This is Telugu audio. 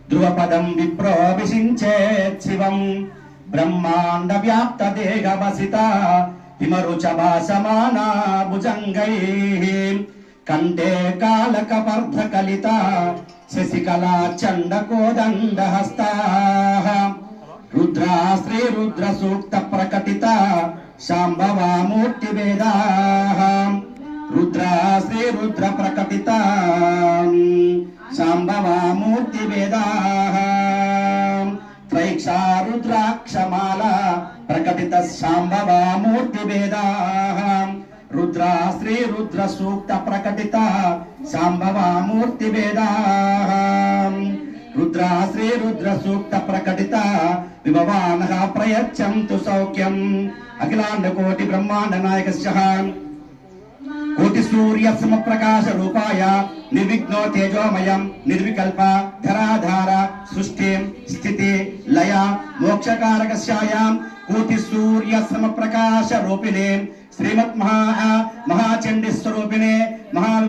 ధ్రువపదం విప్రోభిషించేత్ శివం బ్రహ్మాండ వ్యాప్త దేహవసిత హిమరుచ భాసమానా భుజంగైః కంఠే కాలకపర్ధ కలిత శశికళా చండ కోదండ హస్తాః రుద్రా శ్రీ రుద్ర సూక్త ప్రకటిత శాంభవా మూర్తి వేదాః రుద్రా శ్రీ రుద్ర ప్రకటిత శాంభవా మూర్తి వేదాః త్రైక్షా రుద్రాక్షమాల ప్రకటిత శాంభవా మూర్తి వేదాః రుద్రా శ్రీ రుద్ర సూక్త ప్రకటిత శాంభవా మూర్తి వేదాః రుద్రా శ్రీ రుద్ర సూక్త ప్రకటిత విభవానః ప్రయచ్చంతు సౌఖ్యం అఖిలాండ కోటి బ్రహ్మాండ నాయకస్య కోటి సూర్య సమప్రకాశ రూపాయ నిర్విఘ్నో తేజోమయం నిర్వికల్ప ధరాధార సృష్టి స్థితి లయ మోక్షకారకస్యాయాం కోటి సూర్య సమప్రకాశ రూపిణే శ్రీమత్ మహాచండీ స్వరూపిణే మహా